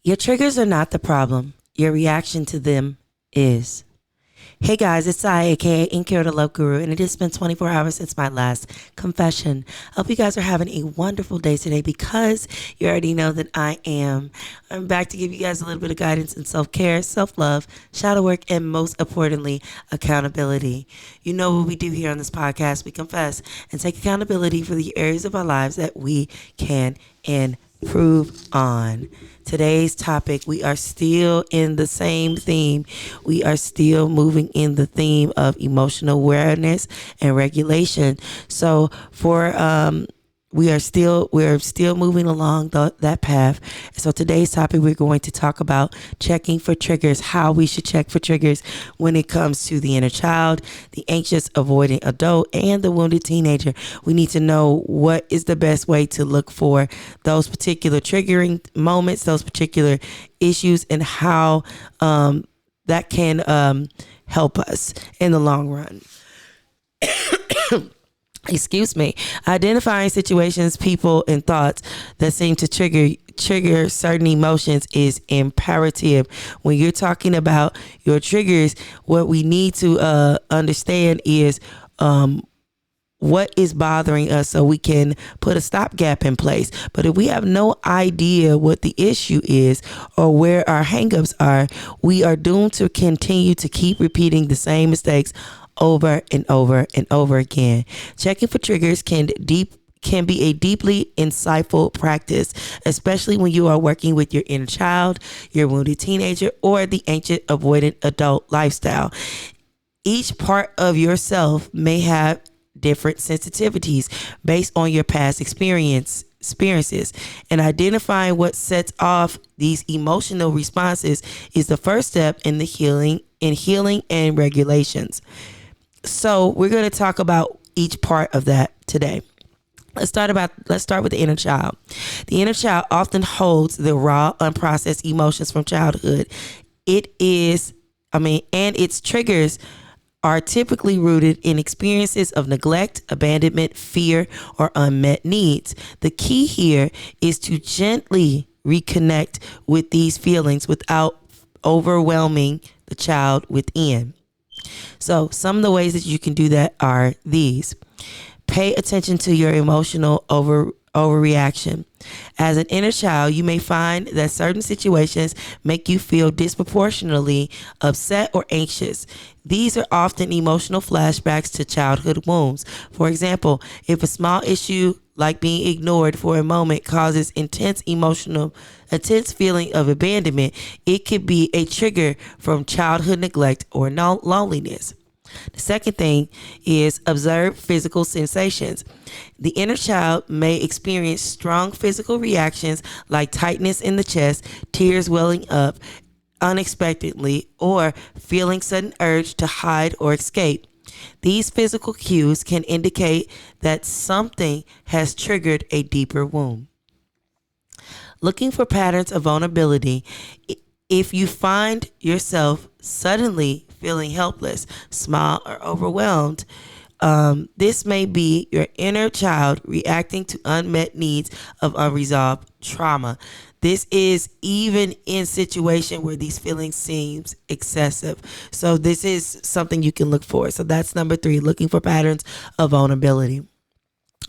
Your triggers are not the problem. Your reaction to them is. Hey guys, it's I, aka Nkiru the Love Guru, and it has been 24 hours since my last confession. I hope you guys are having a wonderful day today because you already know that I am. I'm back to give you guys a little bit of guidance in self-care, self-love, shadow work, and most importantly, accountability. You know what we do here on this podcast. We confess and take accountability for the areas of our lives that we can improve on. Today's topic, we are still in the same theme. We are still moving in the theme of emotional awareness and regulation. So we're still moving along that path. So today's topic, we're going to talk about checking for triggers, how we should check for triggers when it comes to the inner child, the anxious, avoidant adult, and the wounded teenager. We need to know what is the best way to look for those particular triggering moments, those particular issues, and how that can help us in the long run. Excuse me. Identifying situations, people, and thoughts that seem to trigger certain emotions is imperative. When you're talking about your triggers, what we need to understand is what is bothering us so we can put a stopgap in place. But if we have no idea what the issue is or where our hangups are, we are doomed to continue to keep repeating the same mistakes over and over and over again. Checking for triggers can be a deeply insightful practice, especially when you are working with your inner child, your wounded teenager, or the anxious avoidant adult lifestyle. Each part of yourself may have different sensitivities based on your past experiences, and identifying what sets off these emotional responses is the first step in the healing and regulations. So we're going to talk about each part of that today. Let's start with the inner child. The inner child often holds the raw, unprocessed emotions from childhood. And its triggers are typically rooted in experiences of neglect, abandonment, fear, or unmet needs. The key here is to gently reconnect with these feelings without overwhelming the child within. So some of the ways that you can do that are these. Pay attention to your emotional overreaction. As an inner child, you may find that certain situations make you feel disproportionately upset or anxious. These are often emotional flashbacks to childhood wounds. For example, if a small issue like being ignored for a moment causes intense feeling of abandonment, it could be a trigger from childhood neglect or loneliness. The second thing is observe physical sensations. The inner child may experience strong physical reactions like tightness in the chest, tears welling up unexpectedly, or feeling sudden urge to hide or escape. These physical cues can indicate that something has triggered a deeper wound. Looking for patterns of vulnerability. If you find yourself suddenly feeling helpless, small, or overwhelmed, this may be your inner child reacting to unmet needs of unresolved trauma. This is even in situation where these feelings seems excessive. So this is something you can look for. So that's number 3, looking for patterns of vulnerability.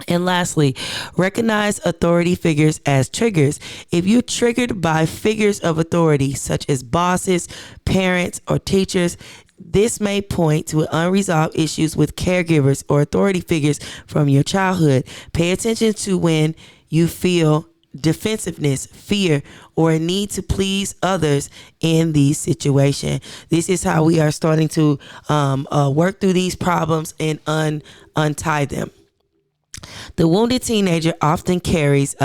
And lastly, recognize authority figures as triggers. If you're triggered by figures of authority, such as bosses, parents, or teachers, this may point to unresolved issues with caregivers or authority figures from your childhood. Pay attention to when you feel defensiveness, fear, or a need to please others in these situations. This is how we are starting to work through these problems and untie them. The wounded teenager often carries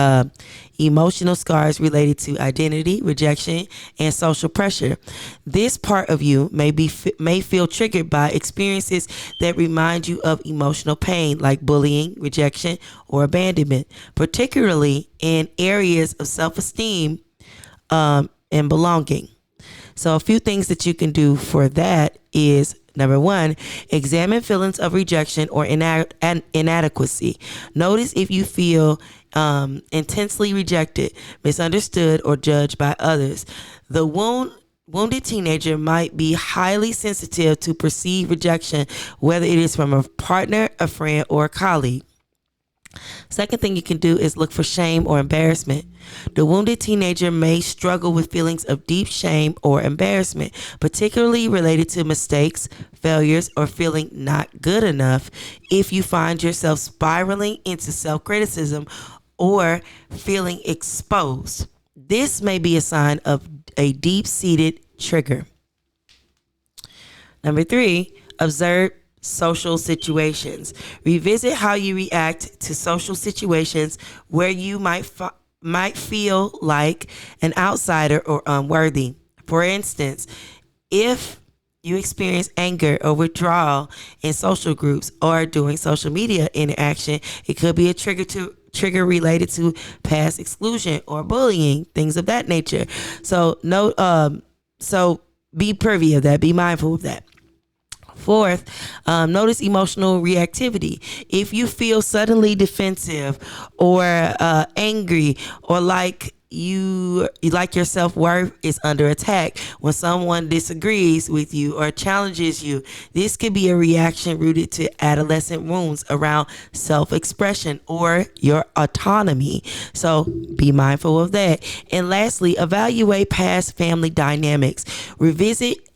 emotional scars related to identity, rejection, and social pressure. This part of you may feel triggered by experiences that remind you of emotional pain, like bullying, rejection, or abandonment, particularly in areas of self-esteem and belonging. So a few things that you can do for that is, number 1, examine feelings of rejection or inadequacy. Notice if you feel intensely rejected, misunderstood, or judged by others. The wounded teenager might be highly sensitive to perceived rejection, whether it is from a partner, a friend, or a colleague. Second thing you can do is look for shame or embarrassment. The wounded teenager may struggle with feelings of deep shame or embarrassment, particularly related to mistakes, failures, or feeling not good enough. If you find yourself spiraling into self-criticism or feeling exposed, this may be a sign of a deep-seated trigger. Number 3, observe social situations. Revisit how you react to social situations where you might feel like an outsider or unworthy. For instance, if you experience anger or withdrawal in social groups or during social media interaction, it could be a trigger related to past exclusion or bullying, things of that nature. So be privy of that, be mindful of that. Fourth, notice emotional reactivity. If you feel suddenly defensive or angry, or like your self-worth is under attack when someone disagrees with you or challenges you, this could be a reaction rooted to adolescent wounds around self-expression or your autonomy. So be mindful of that. And lastly, evaluate past family dynamics. Revisit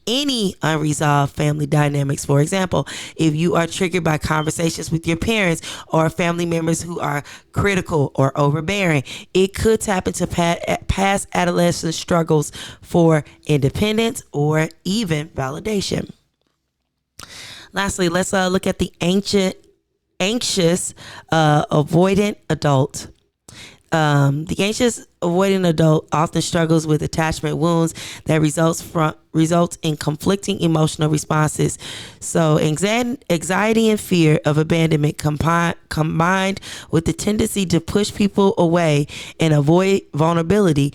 any unresolved family dynamics. For example, if you are triggered by conversations with your parents or family members who are critical or overbearing, it could tap into past adolescent struggles for independence or even validation. Lastly, let's look at the anxious avoidant adult. The anxious avoidant adult often struggles with attachment wounds that results in conflicting emotional responses. So anxiety and fear of abandonment combined with the tendency to push people away and avoid vulnerability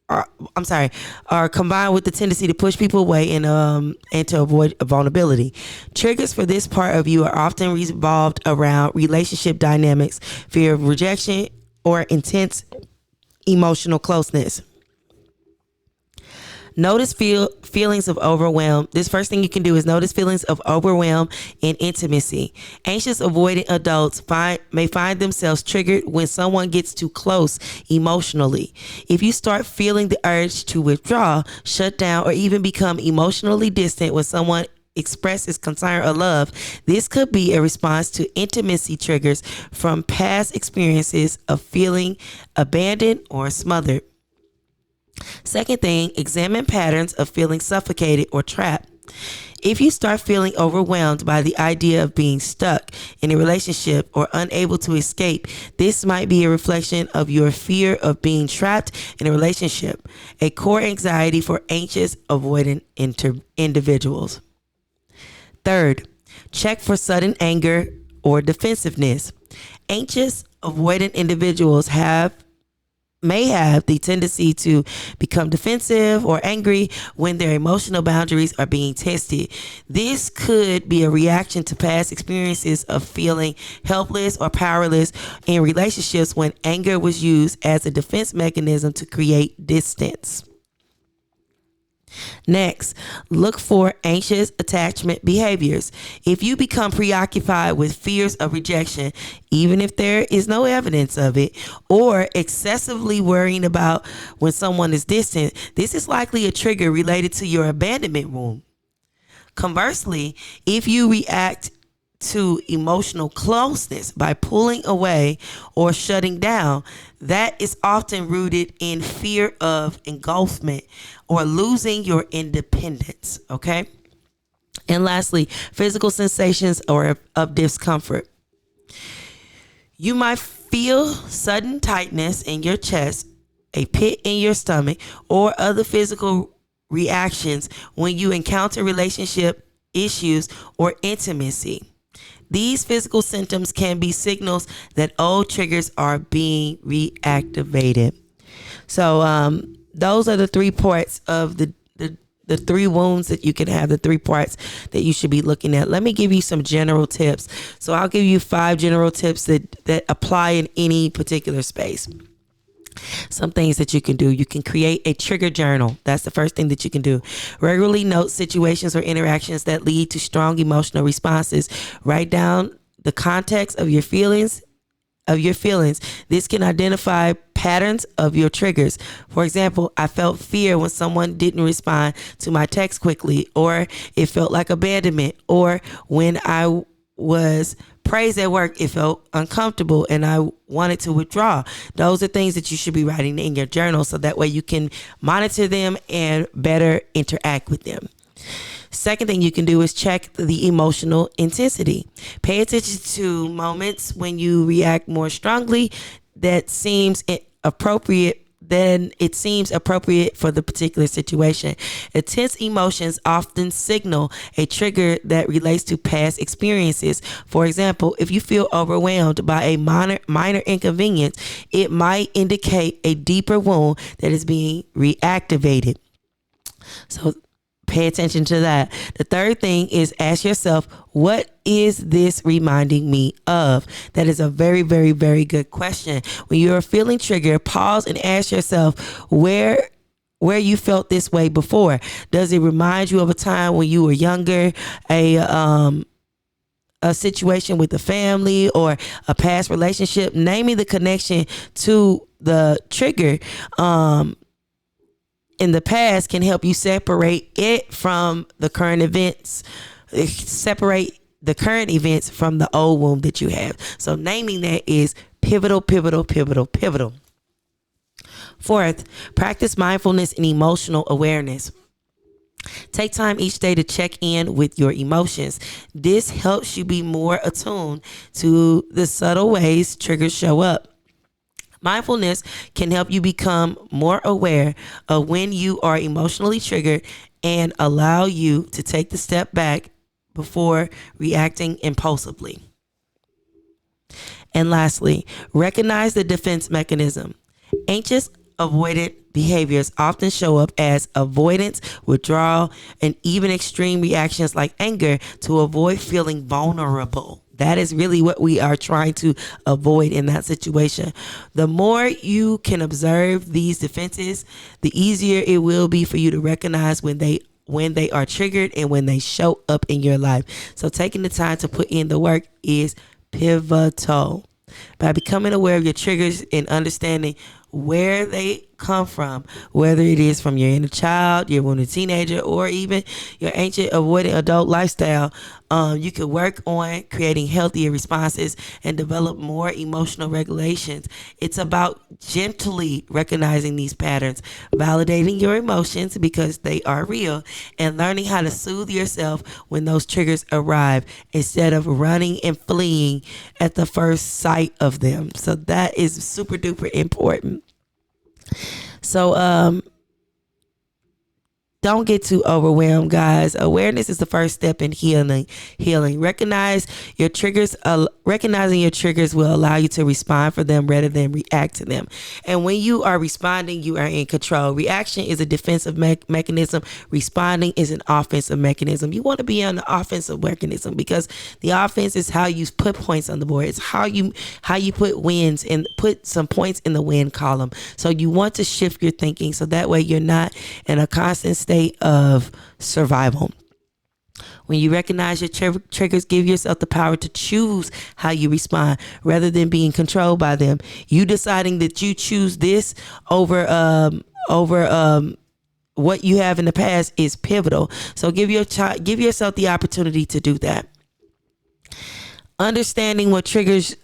are combined with the tendency to push people away and to avoid vulnerability. Triggers for this part of you are often revolved around relationship dynamics, fear of rejection, or intense emotional closeness. Notice feelings of overwhelm. This first thing you can do is notice feelings of overwhelm and intimacy. Anxious avoidant adults may find themselves triggered when someone gets too close emotionally. If you start feeling the urge to withdraw, shut down, or even become emotionally distant when someone expresses concern or love, this could be a response to intimacy triggers from past experiences of feeling abandoned or smothered. Second thing, examine patterns of feeling suffocated or trapped. If you start feeling overwhelmed by the idea of being stuck in a relationship or unable to escape, this might be a reflection of your fear of being trapped in a relationship, a core anxiety for anxious avoidant individuals. Third, check for sudden anger or defensiveness. Anxious avoidant individuals may have the tendency to become defensive or angry when their emotional boundaries are being tested. This could be a reaction to past experiences of feeling helpless or powerless in relationships when anger was used as a defense mechanism to create distance. Next, look for anxious attachment behaviors. If you become preoccupied with fears of rejection, even if there is no evidence of it, or excessively worrying about when someone is distant, this is likely a trigger related to your abandonment wound. Conversely, if you react to emotional closeness by pulling away or shutting down, that is often rooted in fear of engulfment or losing your independence. Okay. And lastly, physical sensations or of discomfort. You might feel sudden tightness in your chest, a pit in your stomach, or other physical reactions when you encounter relationship issues or intimacy. These physical symptoms can be signals that old triggers are being reactivated. So those are the 3 parts of the the three wounds that you can have, the three parts that you should be looking at. Let me give you some general tips. So I'll give you 5 general tips that apply in any particular space. Some things that you can do. You can create a trigger journal. That's the first thing that you can do. Regularly note situations or interactions that lead to strong emotional responses. Write down the context of your feelings. This can identify patterns of your triggers. For example, I felt fear when someone didn't respond to my text quickly, or it felt like abandonment, or when I was praised at work, it felt uncomfortable and I wanted to withdraw. Those are things that you should be writing in your journal so that way you can monitor them and better interact with them. Second thing you can do is check the emotional intensity. Pay attention to moments when you react more strongly that seems appropriate than it seems appropriate for the particular situation. Intense emotions often signal a trigger that relates to past experiences. For example, if you feel overwhelmed by a minor inconvenience, it might indicate a deeper wound that is being reactivated. So pay attention to that. The third thing is ask yourself, what is this reminding me of? That is a very, very, very good question. When you're feeling triggered, pause and ask yourself where you felt this way before. Does it remind you of a time when you were younger, a situation with the family, or a past relationship? Naming the connection to the trigger in the past can help you separate it from the current events. Separate the current events from the old wound that you have. So naming that is pivotal. Fourth, practice mindfulness and emotional awareness. Take time each day to check in with your emotions. This helps you be more attuned to the subtle ways triggers show up. Mindfulness can help you become more aware of when you are emotionally triggered and allow you to take the step back before reacting impulsively. And lastly, recognize the defense mechanism. Anxious avoidant behaviors often show up as avoidance, withdrawal, and even extreme reactions like anger to avoid feeling vulnerable. That is really what we are trying to avoid in that situation. The more you can observe these defenses, the easier it will be for you to recognize when they are triggered and when they show up in your life. So taking the time to put in the work is pivotal. By becoming aware of your triggers and understanding where they come from, whether it is from your inner child, your wounded teenager, or even your ancient avoidant adult lifestyle, you can work on creating healthier responses and develop more emotional regulations. It's about gently recognizing these patterns, validating your emotions because they are real, and learning how to soothe yourself when those triggers arrive instead of running and fleeing at the first sight of them. So that is super duper important. So don't get too overwhelmed, guys. Awareness is the first step in healing. Recognize your triggers. Recognizing your triggers will allow you to respond for them rather than react to them. And when you are responding, you are in control. Reaction is a defensive mechanism. Responding is an offensive mechanism. You want to be on the offensive mechanism because the offense is how you put points on the board. It's how you put wins and put some points in the win column. So you want to shift your thinking so that way you're not in a constant state of survival. When you recognize your triggers, give yourself the power to choose how you respond rather than being controlled by them. You deciding that you choose this over what you have in the past is pivotal. So give yourself the opportunity to do that. Understanding what triggers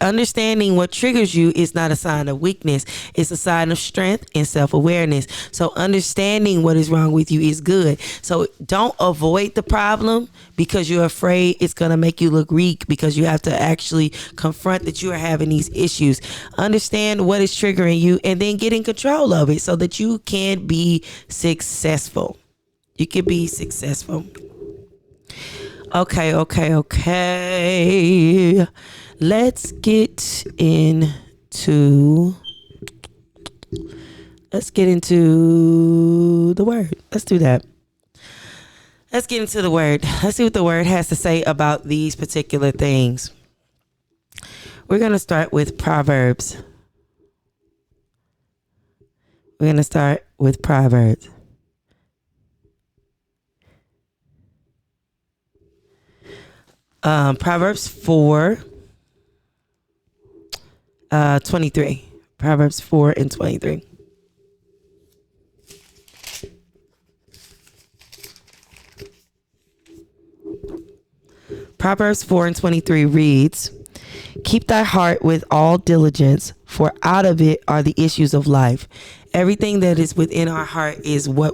you is not a sign of weakness. It's a sign of strength and self-awareness. So understanding what is wrong with you is good. So don't avoid the problem because you're afraid it's going to make you look weak, because you have to actually confront that you are having these issues. Understand what is triggering you and then get in control of it so that you can be successful. You can be successful. Okay. Let's get into the word. Let's do that. Let's get into the word. Let's see what the word has to say about these particular things. We're going to start with Proverbs. We're going to start with Proverbs. Proverbs 4, 23. Proverbs 4 and 23. Proverbs 4 and 23 reads, "Keep thy heart with all diligence, for out of it are the issues of life." Everything that is within our heart is what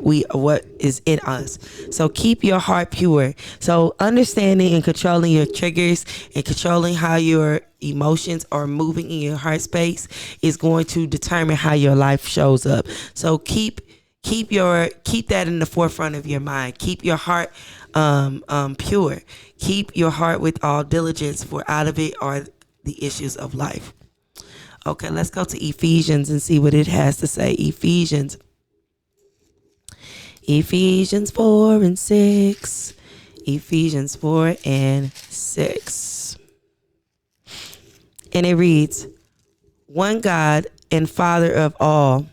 is in us. So keep your heart pure. So understanding and controlling your triggers and controlling how your emotions are moving in your heart space is going to determine how your life shows up. So keep that in the forefront of your mind. Keep your heart pure. Keep your heart with all diligence, for out of it are the issues of life. Okay, let's go to Ephesians and see what it has to say. Ephesians 4 and 6. Ephesians 4 and 6. And it reads, "One God and Father of all,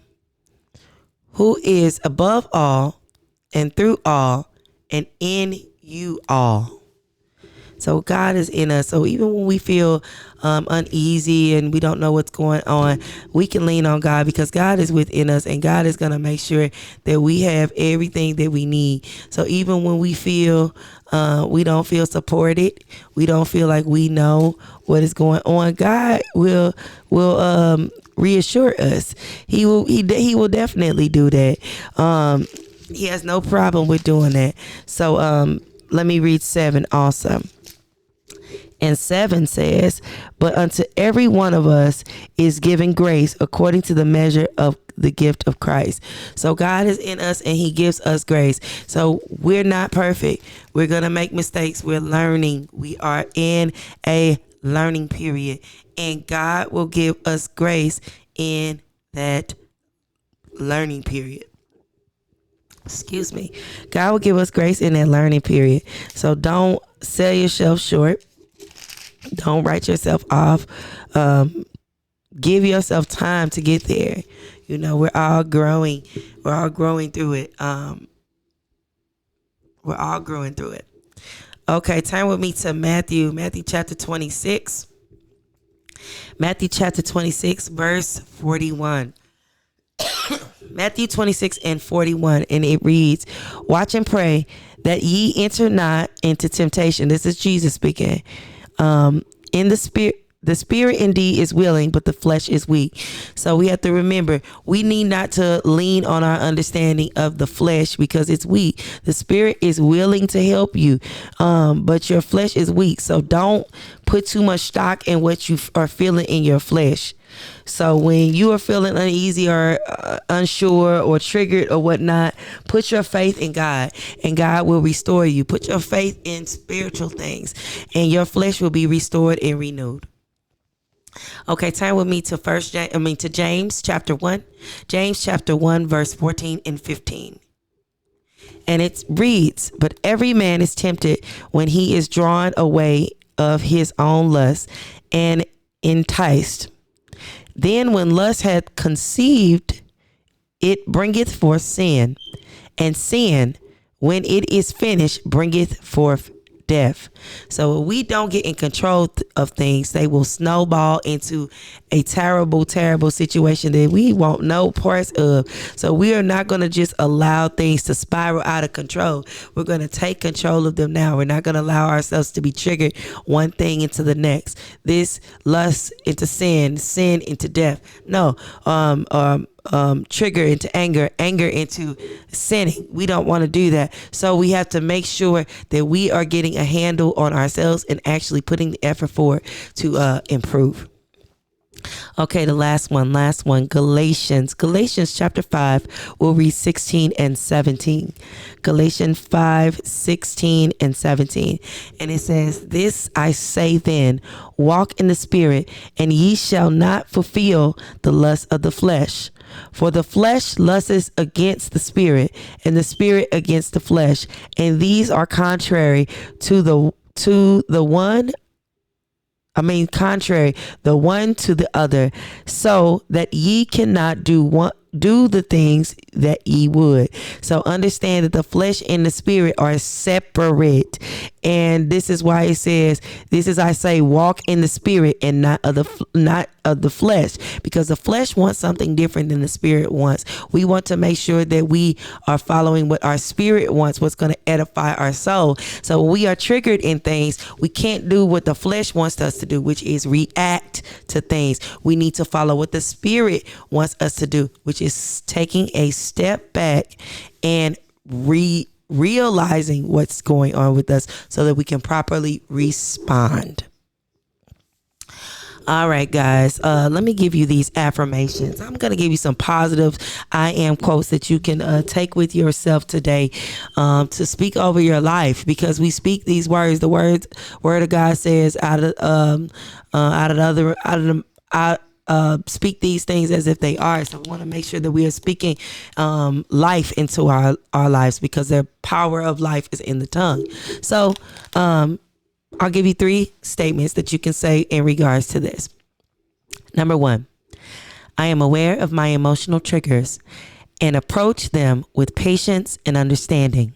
who is above all and through all and in you all." So God is in us. So even when we feel uneasy and we don't know what's going on, we can lean on God, because God is within us, and God is going to make sure that we have everything that we need. So even when we feel we don't feel supported, we don't feel like we know what is going on, God will reassure us. He will definitely do that. He has no problem with doing that. So let me read 7 also. And 7 says, "But unto every one of us is given grace according to the measure of the gift of Christ." So God is in us and he gives us grace. So we're not perfect. We're going to make mistakes. We're learning. We are in a learning period, and God will give us grace in that learning period. Excuse me. God will give us grace in that learning period. So don't sell yourself short. Don't write yourself off. Give yourself time to get there. You know, we're all growing. We're all growing through it. We're all growing through it. Okay, turn with me to Matthew chapter 26. Matthew chapter 26, verse 41. Matthew 26 and 41, and it reads, "Watch and pray that ye enter not into temptation." This is Jesus speaking. In the spirit indeed is willing, but the flesh is weak. So we have to remember, we need not to lean on our understanding of the flesh, because it's weak. The spirit is willing to help you, but your flesh is weak. So don't put too much stock in what you are feeling in your flesh. So when you are feeling uneasy or unsure or triggered or whatnot, put your faith in God, and God will restore you. Put your faith in spiritual things, and your flesh will be restored and renewed. Okay, turn with me to James chapter 1. James chapter 1, verse 14 and 15. And it reads, "But every man is tempted when he is drawn away of his own lust and enticed. Then when lust hath conceived, it bringeth forth sin. And sin, when it is finished, bringeth forth death." So we don't get in control of things, they will snowball into a terrible, terrible situation that we want no parts of. So we are not going to just allow things to spiral out of control. We're going to take control of them now. We're not going to allow ourselves to be triggered one thing into the next. This lust into sin, sin into death. No, trigger into anger, anger into sinning. We don't want to do that. So we have to make sure that we are getting a handle on ourselves and actually putting the effort forward to improve. Okay, the last one. Galatians chapter 5, we'll read 16 and 17. Galatians 5, 16 and 17. And it says, "This I say then, walk in the spirit, and ye shall not fulfill the lust of the flesh. For the flesh lusteth against the spirit, and the spirit against the flesh. And these are contrary to the one contrary the one to the other, so that ye cannot do the things that ye would." So understand that the flesh and the spirit are separate, and this is why it says, "This is I say, walk in the spirit and not of the flesh," because the flesh wants something different than the spirit wants. We want to make sure that we are following what our spirit wants, what's going to edify our soul. So when we are triggered in things, we can't do what the flesh wants us to do, which is react to things. We need to follow what the spirit wants us to do, which is taking a step back and realizing what's going on with us so that we can properly respond. All right, guys, let me give you these affirmations. I'm going to give you some positive I am quotes that you can take with yourself today to speak over your life, because we speak these words. The word of God says speak these things as if they are. So we want to make sure that we are speaking life into our lives, because the power of life is in the tongue. So I'll give you 3 statements that you can say in regards to this. Number 1, I am aware of my emotional triggers and approach them with patience and understanding.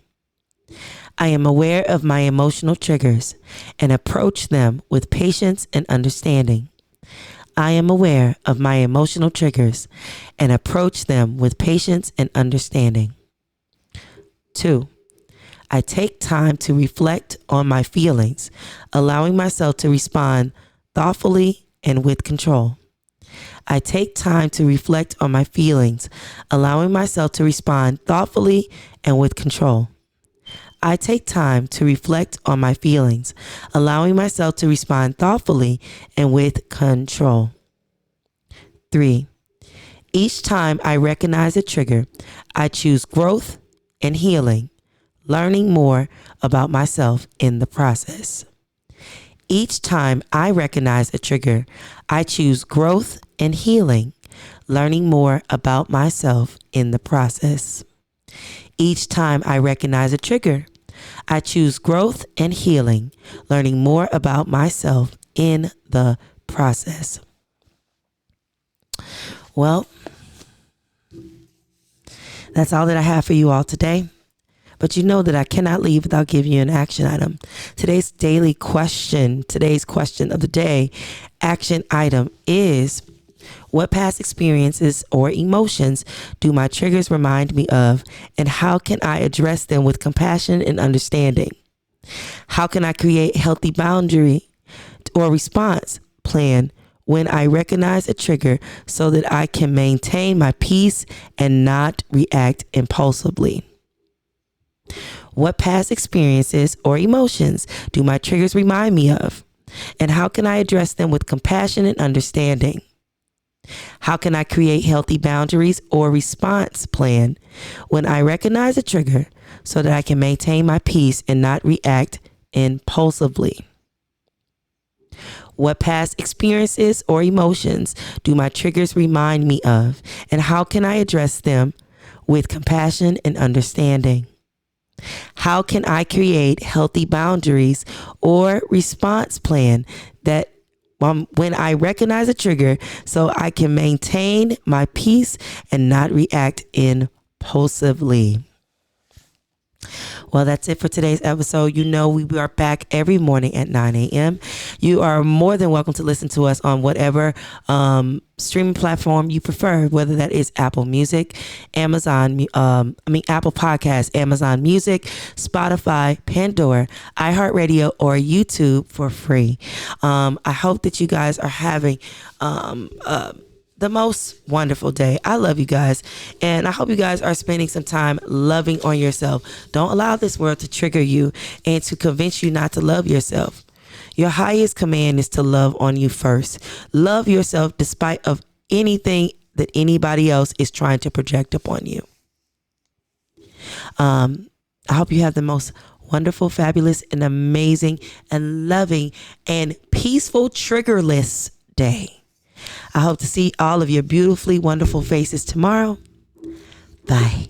I am aware of my emotional triggers and approach them with patience and understanding. I am aware of my emotional triggers and approach them with patience and understanding. 2, I take time to reflect on my feelings, allowing myself to respond thoughtfully and with control. I take time to reflect on my feelings, allowing myself to respond thoughtfully and with control. I take time to reflect on my feelings, allowing myself to respond thoughtfully and with control. 3, each time I recognize a trigger, I choose growth and healing, learning more about myself in the process. Each time I recognize a trigger, I choose growth and healing, learning more about myself in the process. Each time I recognize a trigger, I choose growth and healing, learning more about myself in the process. Well, that's all that I have for you all today. But you know that I cannot leave without giving you an action item. Today's question of the day, action item is, what past experiences or emotions do my triggers remind me of, and how can I address them with compassion and understanding? How can I create healthy boundary or response plan when I recognize a trigger so that I can maintain my peace and not react impulsively? What past experiences or emotions do my triggers remind me of? And how can I address them with compassion and understanding? How can I create healthy boundaries or response plan when I recognize a trigger so that I can maintain my peace and not react impulsively? What past experiences or emotions do my triggers remind me of? And how can I address them with compassion and understanding? How can I create healthy boundaries or response plan that when I recognize a trigger so I can maintain my peace and not react impulsively? Well, that's it for today's episode. You know, we are back every morning at 9 a.m. You are more than welcome to listen to us on whatever streaming platform you prefer, whether that is Apple Music, Apple Podcasts, Amazon Music, Spotify, Pandora, iHeartRadio, or YouTube for free. I hope that you guys are having the most wonderful day. I love you guys, and I hope you guys are spending some time loving on yourself. Don't allow this world to trigger you and to convince you not to love yourself. Your highest command is to love on you first. Love yourself despite of anything that anybody else is trying to project upon you. I hope you have the most wonderful, fabulous, and amazing and loving and peaceful, triggerless day. I hope to see all of your beautifully wonderful faces tomorrow. Bye.